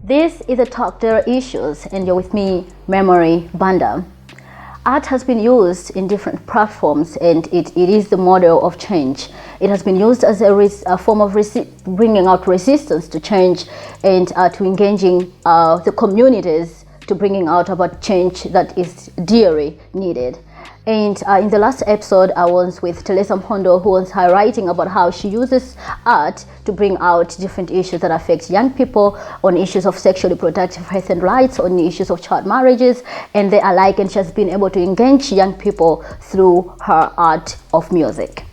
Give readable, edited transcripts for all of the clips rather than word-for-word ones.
This is a Talk There Issues, and you're with me, Memory Banda. Art has been used in different platforms, and it is the model of change. It has been used as a form of bringing out resistance to change and to engaging the communities to bringing out about change that is dearly needed. And in the last episode, I was with Teresa Mpondo, who was highlighting about how she uses art to bring out different issues that affect young people, on issues of sexual reproductive health and rights, on issues of child marriages, and the alike. And she has been able to engage young people through her art of music.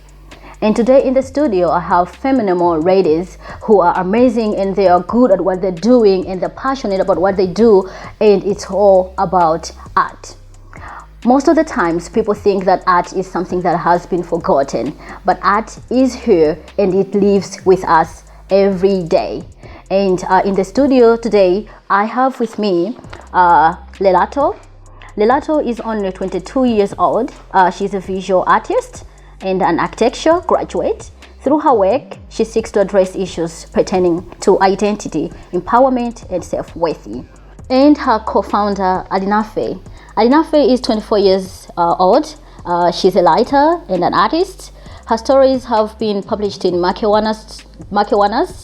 And today in the studio, I have phenomenal ladies who are amazing, and they are good at what they're doing, and they're passionate about what they do, and it's all about art. Most of the times, people think that art is something that has been forgotten, but art is here and it lives with us every day. And in the studio today, I have with me Lelato. Lelato is only 22 years old. She's a visual artist and an architecture graduate. Through her work, she seeks to address issues pertaining to identity, empowerment, and self-worth. And her co-founder, Adinafe. Adinafe is 24 years old. She's a writer and an artist. Her stories have been published in Makewana's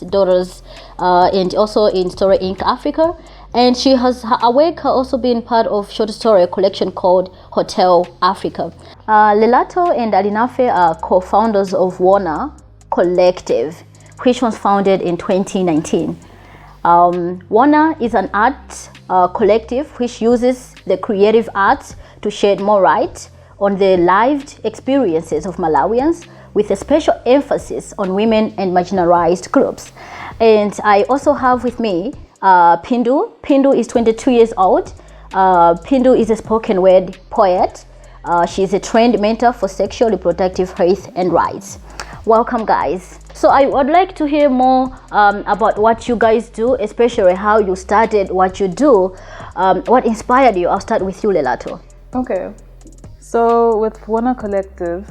Daughters and also in Story Inc. Africa. And her work has also been part of short story collection called Hotel Africa. Lelato and Adinafe are co-founders of Warner Collective, which was founded in 2019. Warner is an art collective which uses the creative arts to shed more light on the lived experiences of Malawians, with a special emphasis on women and marginalized groups. And I also have with me Pindu. Pindu is 22 years old. Pindu is a spoken word poet. She is a trained mentor for sexual reproductive health and rights. Welcome, guys. So I would like to hear more about what you guys do, especially how you started what you do. What inspired you? I'll start with you, Lelato. Okay. So with Warner Collective,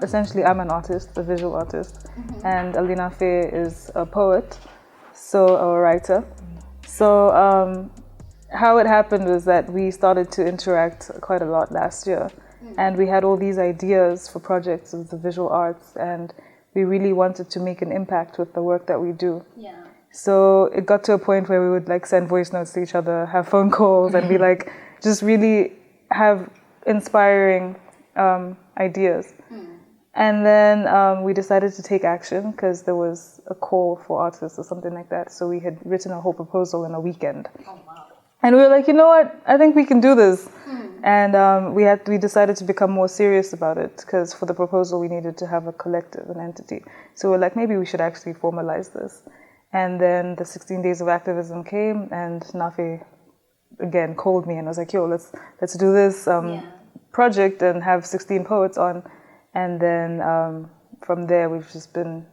essentially I'm an artist, a visual artist, and Alina Faye is a poet, so a writer. So how it happened was that we started to interact quite a lot last year, and we had all these ideas for projects of the visual arts, and we really wanted to make an impact with the work that we do. Yeah. So it got to a point where we would send voice notes to each other, have phone calls, and be just really have inspiring ideas. And then we decided to take action because there was a call for artists or something like that. So we had written a whole proposal in a weekend. Oh, wow. And we were like, you know what? I think we can do this. And we decided to become more serious about it because for the proposal we needed to have a collective, an entity. So we're like, maybe we should actually formalize this. And then the 16 days of activism came, and Nafi again called me and was like, yo, let's do this project and have 16 poets on. And then from there we've just been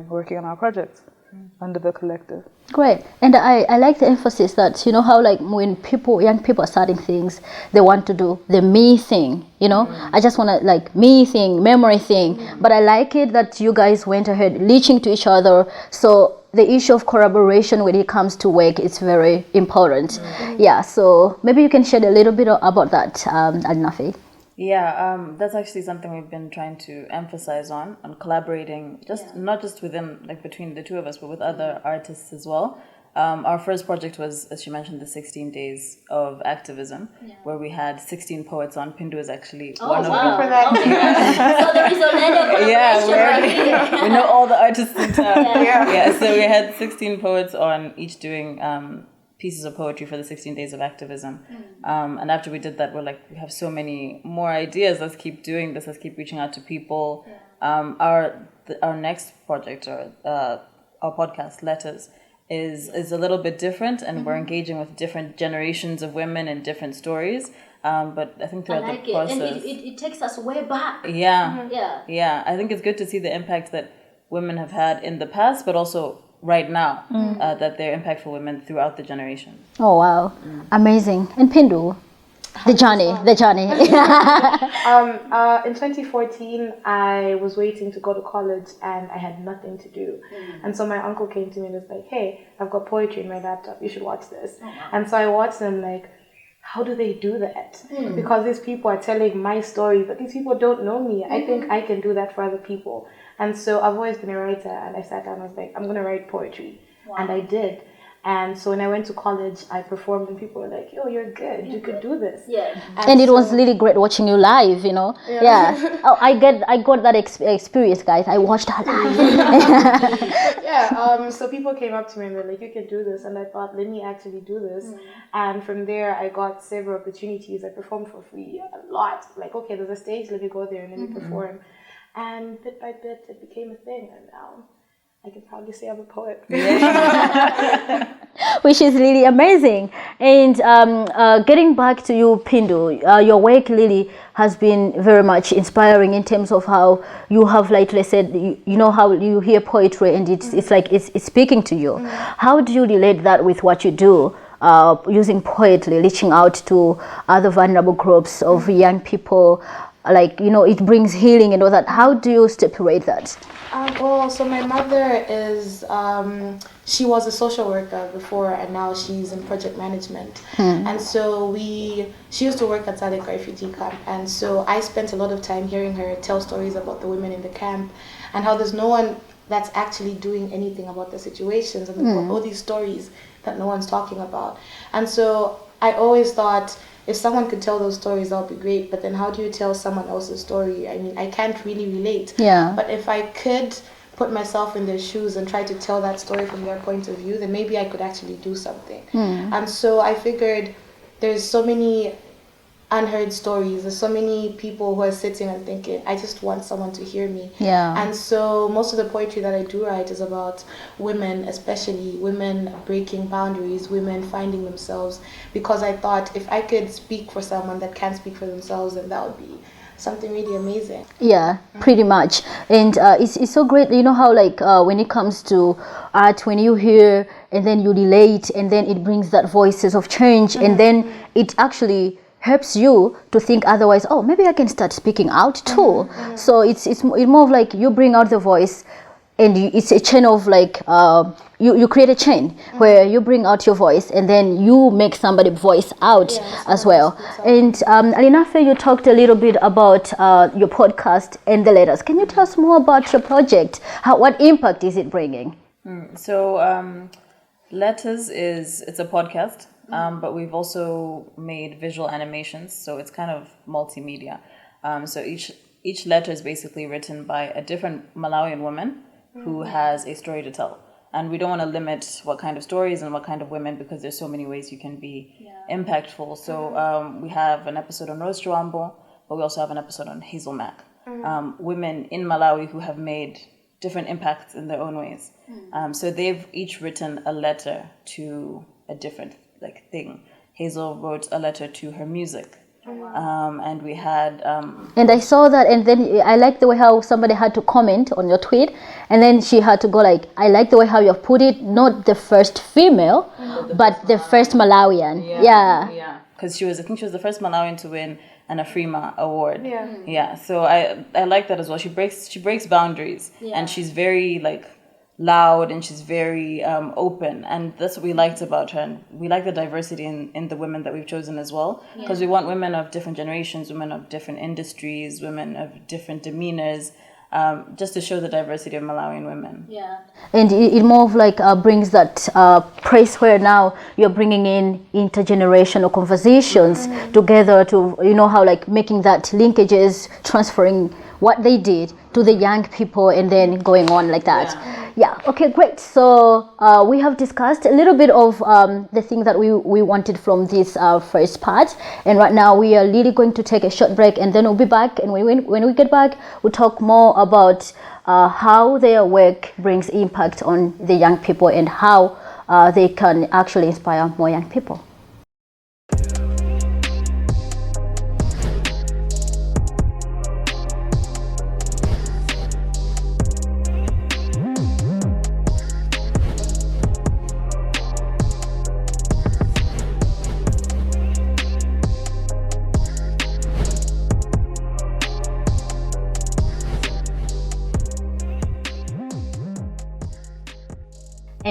working on our projects under the collective. Great. And I like the emphasis that, how when young people are starting things, they want to do the me thing, I just want to me thing, memory thing. But I like it that you guys went ahead reaching to each other. So the issue of collaboration when it comes to work is very important. Yeah, so maybe you can share a little bit about that, Adinafe. Yeah, that's actually something we've been trying to emphasize on collaborating, not just within, between the two of us, but with other artists as well. Our first project was, as you mentioned, the 16 days of activism, where we had 16 poets on. Pindu is actually one of them. For that. Okay. So there is a collaboration we know all the artists in town. So we had 16 poets on, each doing pieces of poetry for the 16 days of activism. And after we did that, we're like, we have so many more ideas. Let's keep doing this. Let's keep reaching out to people. Our next project, or our podcast, Letters, is a little bit different, and we're engaging with different generations of women and different stories. But I think throughout the process, and it takes us way back. Yeah. I think it's good to see the impact that women have had in the past, but also right now, that they're impactful women throughout the generation. Oh wow, amazing. And Pindu? The journey. In 2014, I was waiting to go to college and I had nothing to do. And so my uncle came to me and was like, hey, I've got poetry in my laptop. You should watch this. And so I watched them like, how do they do that? Because these people are telling my story, but these people don't know me. I think I can do that for other people. And so I've always been a writer, and I sat down and was like, I'm going to write poetry. Wow. And I did. And so when I went to college, I performed and people were like, yo, you're good. You could do this. Yeah. And it was really great watching you live, you know. Yeah. Oh, I got that experience, guys. I watched her live. So people came up to me and were like, you can do this. And I thought, let me actually do this. And from there, I got several opportunities. I performed for free a lot. Like, okay, there's a stage, let me go there and let me perform. And bit by bit, it became a thing. And now I can probably say I'm a poet. Which is really amazing. And getting back to you, Pindu, your work really has been very much inspiring in terms of how you have, like I said, you know how you hear poetry and it's like it's speaking to you. How do you relate that with what you do? Using poetry, reaching out to other vulnerable groups of young people, like, you know, it brings healing and all that. How do you separate that? So my mother is, she was a social worker before and now she's in project management. And so she used to work at Sadek refugee camp. And so I spent a lot of time hearing her tell stories about the women in the camp and how there's no one that's actually doing anything about the situations and all these stories that no one's talking about. And so I always thought, if someone could tell those stories, that would be great. But then how do you tell someone else's story? I mean, I can't really relate. Yeah. But if I could put myself in their shoes and try to tell that story from their point of view, then maybe I could actually do something. And so I figured there's so many unheard stories. There's so many people who are sitting and thinking, I just want someone to hear me. Yeah. And so most of the poetry that I do write is about women, especially women breaking boundaries, women finding themselves, because I thought if I could speak for someone that can't speak for themselves, then that would be something really amazing. Yeah, pretty much. And it's so great, you know how like when it comes to art, when you hear and then you relate and then it brings that voices of change and then it actually helps you to think otherwise, oh, maybe I can start speaking out too. So it's more of like you bring out the voice and it's a chain of like, you create a chain where you bring out your voice and then you make somebody voice out as well. And Alinafe, you talked a little bit about your podcast and the letters. Can you tell us more about your project? What impact is it bringing? So Letters it's a podcast. But we've also made visual animations, so it's kind of multimedia. So each letter is basically written by a different Malawian woman who has a story to tell. And we don't want to limit what kind of stories and what kind of women because there's so many ways you can be impactful. So we have an episode on Rose Chuambo, but we also have an episode on Hazel Mack. Women in Malawi who have made different impacts in their own ways. So they've each written a letter to a different thing. Hazel wrote a letter to her music. And we had and I saw that, and then I like the way how somebody had to comment on your tweet, and then she had to go like, I like the way how you have put it, not the first female, but the first Malawian. Yeah. Because I think she was the first Malawian to win an Afrima award. Yeah. So I like that as well. She breaks boundaries, and she's very like loud and she's very open, and that's what we liked about her. And we like the diversity in the women that we've chosen as well, because we want women of different generations, women of different industries, women of different demeanors, just to show the diversity of Malawian women. And it more of like brings that place where now you're bringing in intergenerational conversations together to, you know, how like making that linkages, transferring what they did to the young people and then going on like that. Yeah, okay, great. So we have discussed a little bit of the thing that we wanted from this first part. And right now we are really going to take a short break and then we'll be back. And when we get back, we'll talk more about how their work brings impact on the young people and how they can actually inspire more young people.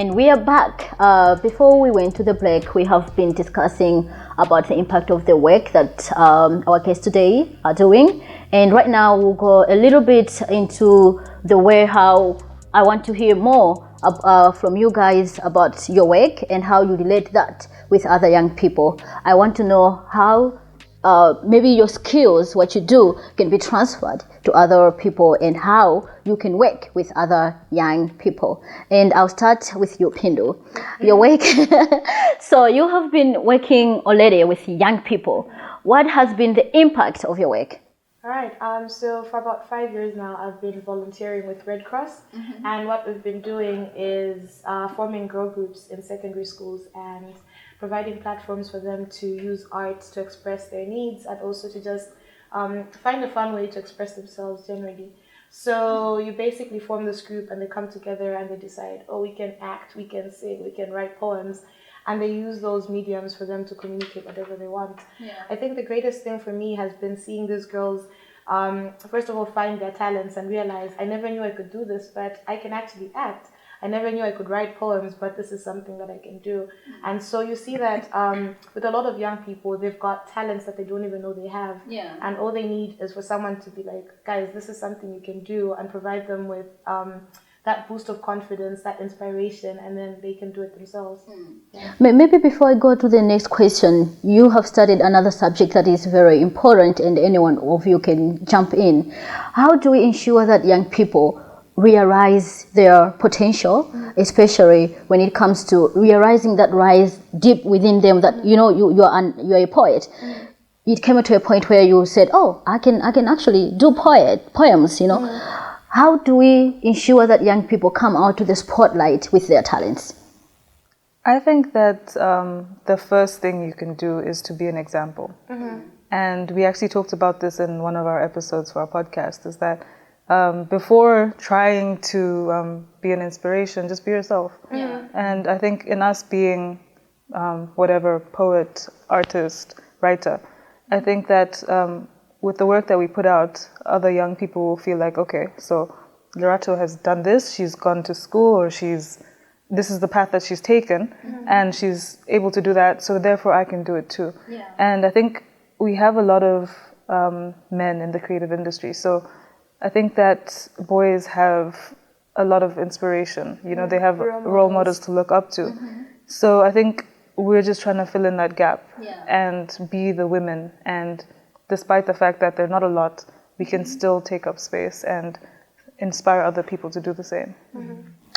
And we are back. Before we went to the break, we have been discussing about the impact of the work that our guests today are doing. And right now we'll go a little bit into the way how I want to hear more from you guys about your work and how you relate that with other young people. I want to know how maybe your skills, what you do, can be transferred to other people and how you can work with other young people. And I'll start with you, Pindu. Your work. So you have been working already with young people. What has been the impact of your work? All right. So for about 5 years now, I've been volunteering with Red Cross, and what we've been doing is forming girl groups in secondary schools and providing platforms for them to use art to express their needs and also to just find a fun way to express themselves generally. So you basically form this group and they come together and they decide, oh, we can act, we can sing, we can write poems. And they use those mediums for them to communicate whatever they want. Yeah. I think the greatest thing for me has been seeing these girls, first of all, find their talents and realize, I never knew I could do this, but I can actually act. I never knew I could write poems, but this is something that I can do. And so you see that with a lot of young people, they've got talents that they don't even know they have. Yeah. And all they need is for someone to be like, guys, this is something you can do, and provide them with that boost of confidence, that inspiration, and then they can do it themselves. Yeah. Maybe before I go to the next question, you have studied another subject that is very important and anyone of you can jump in. How do we ensure that young people realize their potential, especially when it comes to realizing that rise deep within them, that you're a poet? It came to a point where you said, oh, I can actually do poems, How do we ensure that young people come out to the spotlight with their talents? I think that the first thing you can do is to be an example. And we actually talked about this in one of our episodes for our podcast, is that before trying to be an inspiration, just be yourself. And I think in us being whatever, poet, artist, writer, I think that with the work that we put out, other young people will feel like, okay, so Lerato has done this, she's gone to school, or this is the path that she's taken, and she's able to do that, so therefore I can do it too. Yeah. And I think we have a lot of men in the creative industry, so I think that boys have a lot of inspiration, they have role models to look up to. So I think we're just trying to fill in that gap and be the women, and despite the fact that they're not a lot, we can still take up space and inspire other people to do the same.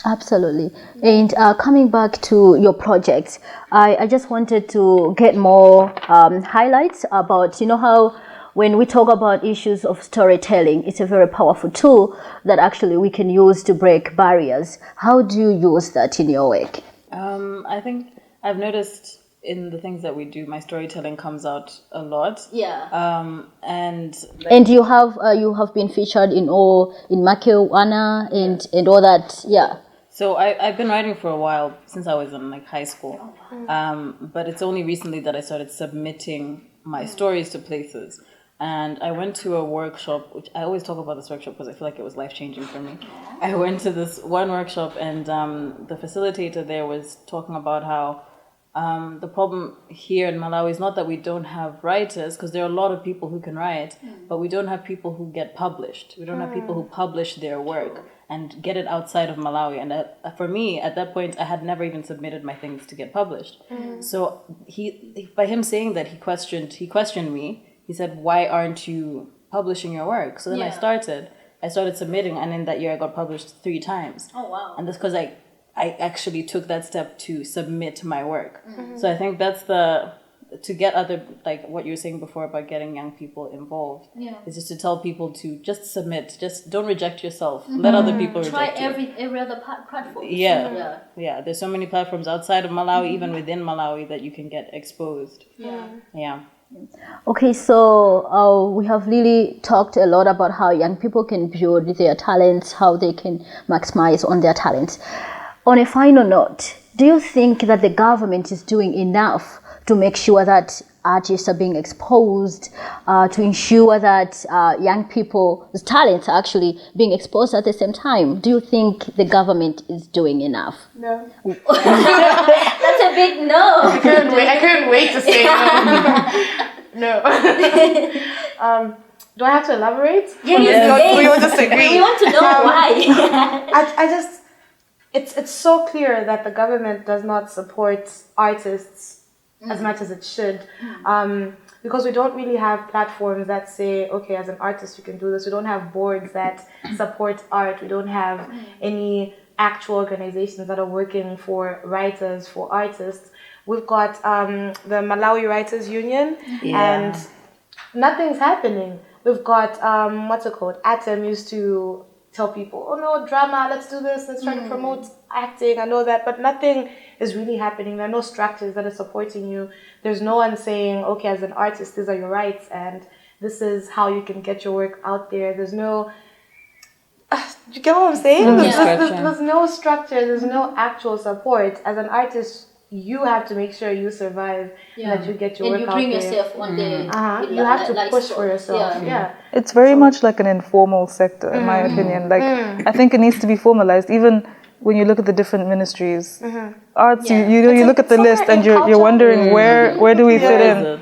Absolutely. And coming back to your project, I just wanted to get more highlights about, how when we talk about issues of storytelling, it's a very powerful tool that actually we can use to break barriers. How do you use that in your work? I think I've noticed in the things that we do, my storytelling comes out a lot. Yeah. And you have been featured in Makewana and all that. Yeah. So I've been writing for a while, since I was in high school. But it's only recently that I started submitting my stories to places. And I went to a workshop, which I always talk about this workshop because I feel like it was life-changing for me. I went to this one workshop, and the facilitator there was talking about how the problem here in Malawi is not that we don't have writers, because there are a lot of people who can write, but we don't have people who get published. We don't have people who publish their work and get it outside of Malawi. And for me, at that point, I had never even submitted my things to get published. So by him saying that, he questioned me. He said, why aren't you publishing your work? So then I started submitting, and in that year I got published 3 times. Oh, wow. And that's because I actually took that step to submit my work. So I think that's to get other, like what you were saying before about getting young people involved. Yeah. Is just to tell people to just submit, just don't reject yourself. Let other people reject you. Try every other platform. Yeah. There's so many platforms outside of Malawi, even within Malawi, that you can get exposed. Yeah. Okay, so we have really talked a lot about how young people can build their talents, how they can maximize on their talents. On a final note, do you think that the government is doing enough to make sure that artists are being exposed, to ensure that young people's talents are actually being exposed at the same time? Do you think the government is doing enough? No. That's a big no. I couldn't wait to say no. No. Do I have to elaborate? Yes. We all disagree. We want to know why. I just, it's so clear that the government does not support artists as much as it should, because we don't really have platforms that say, okay, as an artist you can do this. We don't have boards that support art. We don't have any actual organizations that are working for writers, for artists. We've got the Malawi Writers Union, and nothing's happening. We've got, what's it called? Atom used to tell people, oh no, drama, let's do this, let's try to promote acting, I know that, but nothing is really happening. There are no structures that are supporting you. There's no one saying, okay, as an artist, these are your rights, and this is how you can get your work out there. There's no, you get what I'm saying? There's no structure, there's no actual support. As an artist, you have to make sure you survive and that you get your work out there. And you bring yourself on the... You have to push for yourself. It's very much like an informal sector, in my opinion. Like, I think it needs to be formalized. Even when you look at the different ministries, arts, you look at the list and you're wondering where do we fit in?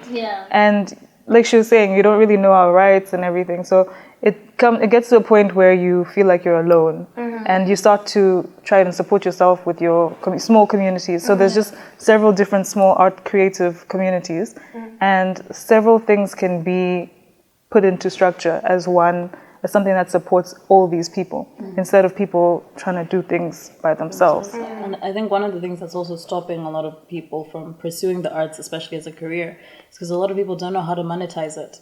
And like she was saying, you don't really know our rights and everything. So it gets to a point where you feel like you're alone, and you start to try and support yourself with your small communities. So there's just several different small art creative communities, and several things can be put into structure as something that supports all these people, instead of people trying to do things by themselves. And I think one of the things that's also stopping a lot of people from pursuing the arts, especially as a career, is because a lot of people don't know how to monetize it.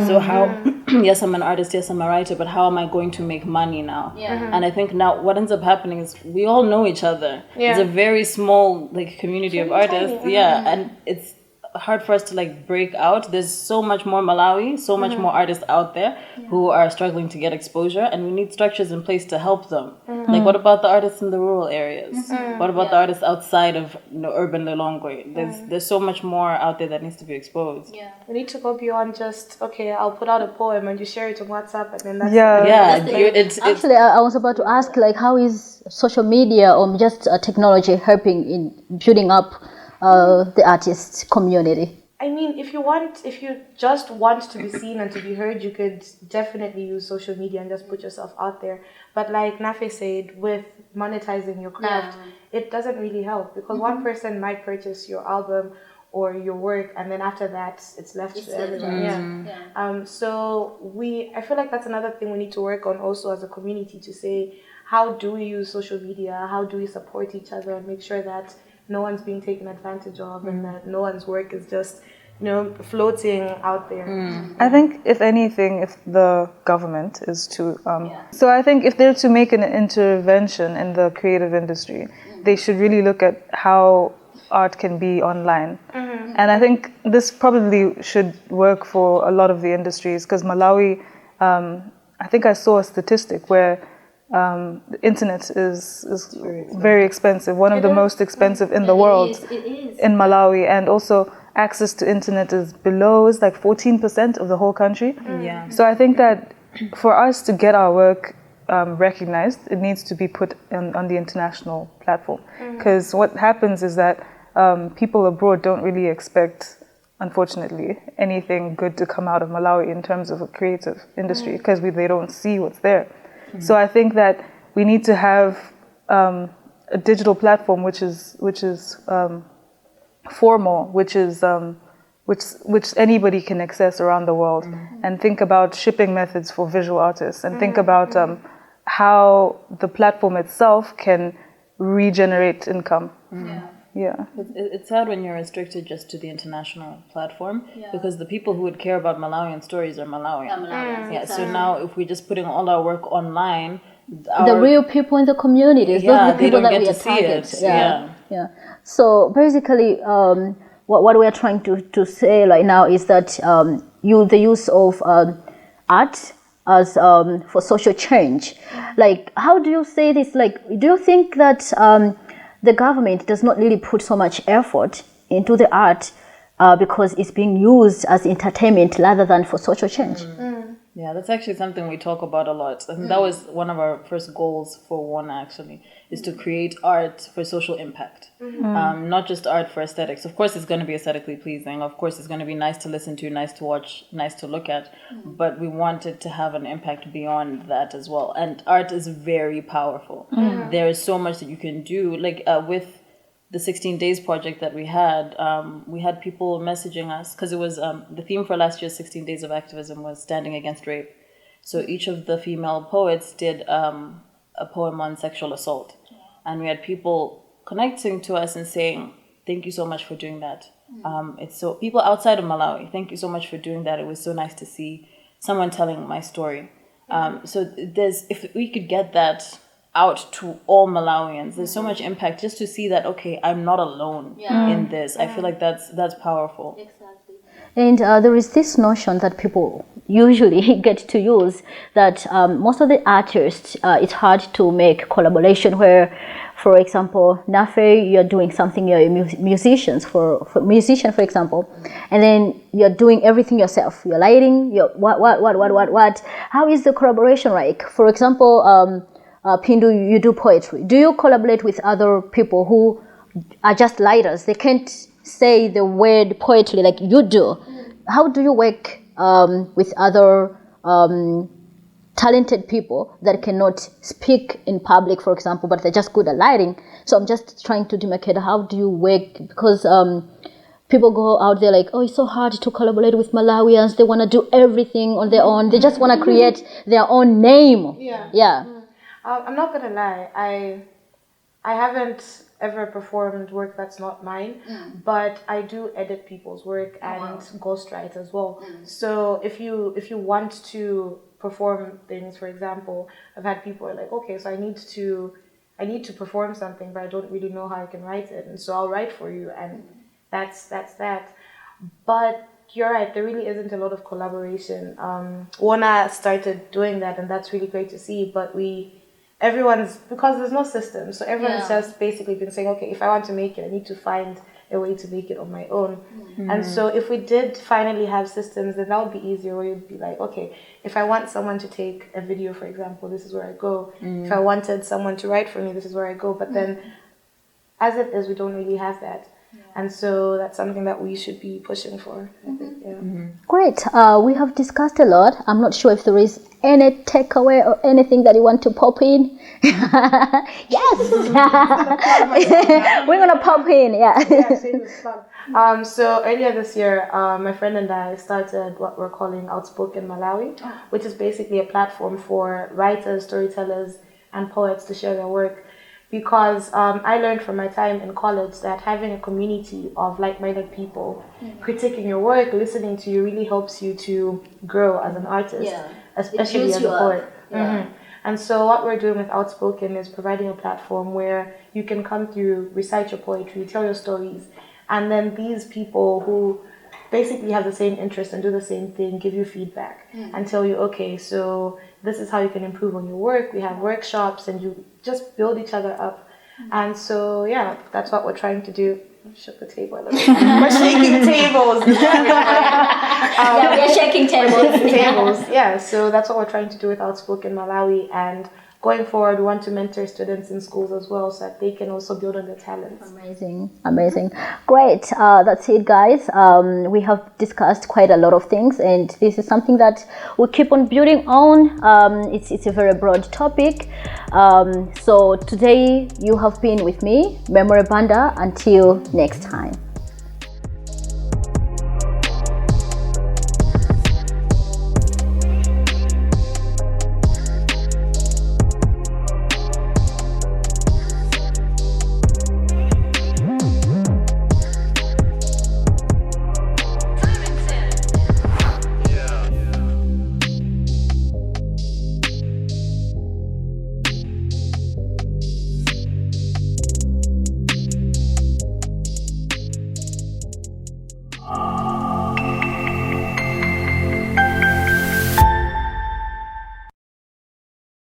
So how, yes, I'm an artist, yes, I'm a writer, but how am I going to make money now? And I think now what ends up happening is we all know each other. It's a very small community of artists. And it's hard for us to break out. There's so much more Malawi, so much more artists out there who are struggling to get exposure, and we need structures in place to help them. Like, what about the artists in the rural areas? What about the artists outside of urban Lilongwe? There's so much more out there that needs to be exposed. We need to go beyond just, okay, I'll put out a poem and you share it on WhatsApp and then that's it. Actually, I was about to ask, how is social media or just technology helping in building up the artist community? I mean, if you just want to be seen and to be heard, you could definitely use social media and just put yourself out there. But like Nafe said, with monetizing your craft, it doesn't really help, because one person might purchase your album or your work, and then after that, it's left to everyone. I feel like that's another thing we need to work on also as a community, to say, how do we use social media? How do we support each other and make sure that no one's being taken advantage of, and that no one's work is just, floating out there. I think, if anything, if the government is to... So I think if they're to make an intervention in the creative industry, they should really look at how art can be online. And I think this probably should work for a lot of the industries, because Malawi, I think I saw a statistic where the internet is very expensive, one of the most expensive in the world. It is. In Malawi, and also access to internet is like 14% of the whole country. So I think that for us to get our work recognized, it needs to be put on the international platform, because what happens is that people abroad don't really expect, unfortunately, anything good to come out of Malawi in terms of a creative industry, because they don't see what's there. So I think that we need to have a digital platform which is formal, which anybody can access around the world, and think about shipping methods for visual artists, and think about how the platform itself can regenerate income. It's sad when you're restricted just to the international platform, because the people who would care about Malawian stories are Malawian. So now if we're just putting all our work online, the real people in the communities, those are the people that we are targeting. So basically, what we are trying to say right now is that the use of art as for social change. Like, how do you say this? Like, do you think that the government does not really put so much effort into the art because it's being used as entertainment rather than for social change. Yeah, that's actually something we talk about a lot. I think that was one of our first goals for one, actually, is to create art for social impact. Not just art for aesthetics. Of course, it's going to be aesthetically pleasing. Of course, it's going to be nice to listen to, nice to watch, nice to look at. But we wanted to have an impact beyond that as well. And art is very powerful. There is so much that you can do. Like with the 16 Days project that we had people messaging us because it was the theme for last year's 16 Days of Activism was standing against rape. So each of the female poets did a poem on sexual assault. And we had people connecting to us and saying, thank you so much for doing that. It's so people outside of Malawi, thank you so much for doing that. It was so nice to see someone telling my story. So if we could get that out to all Malawians, there's so much impact just to see that, okay, I'm not alone in this. I feel like that's powerful. Exactly. And there is this notion that people usually get to use that most of the artists, it's hard to make collaboration where, for example, Nafe, you're doing something, you're a musician, for example, and then you're doing everything yourself. You're lighting, you're what. How is the collaboration like? For example, Pindu, you do poetry. Do you collaborate with other people who are just lighters? They can't say the word poetry like you do. How do you work with other talented people that cannot speak in public, for example, but they're just good at lighting? So I'm just trying to demarcate, how do you work? Because people go out there like, oh, it's so hard to collaborate with Malawians. They want to do everything on their own. They just want to create their own name. Yeah. I'm not gonna lie, I haven't ever performed work that's not mine, but I do edit people's work and ghostwrite as well. So if you want to perform things, for example, I've had people are like, okay, so I need to perform something, but I don't really know how I can write it, and so I'll write for you, and that's that. But you're right, there really isn't a lot of collaboration. Wana started doing that, and that's really great to see, but because there's no system, so everyone's just basically been saying, okay, if I want to make it, I need to find a way to make it on my own. And so if we did finally have systems, then that would be easier, where you'd be like, okay, if I want someone to take a video, for example, this is where I go. If I wanted someone to write for me, this is where I go. But then as it is, we don't really have that. And so that's something that we should be pushing for, I think. Great. We have discussed a lot. I'm not sure if there is any takeaway or anything that you want to pop in. Yes. We're going to pop in. Yeah. So earlier this year, my friend and I started what we're calling Outspoken Malawi, which is basically a platform for writers, storytellers, and poets to share their work. Because I learned from my time in college that having a community of like-minded people critiquing your work, listening to you, really helps you to grow as an artist, especially as a poet. And so what we're doing with Outspoken is providing a platform where you can come through, recite your poetry, tell your stories, and then these people who basically have the same interest and do the same thing give you feedback and tell you, okay, so this is how you can improve on your work. We have workshops, and you just build each other up. And so, yeah, that's what we're trying to do. Shook the table a little bit. We're shaking tables. We're shaking tables. Yeah, so that's what we're trying to do with Outspoken Malawi. And going forward, we want to mentor students in schools as well, so that they can also build on their talents. Amazing. Great. That's it, guys. We have discussed quite a lot of things, and this is something that we keep on building on. It's a very broad topic. So today you have been with me, Memory Banda. Until next time.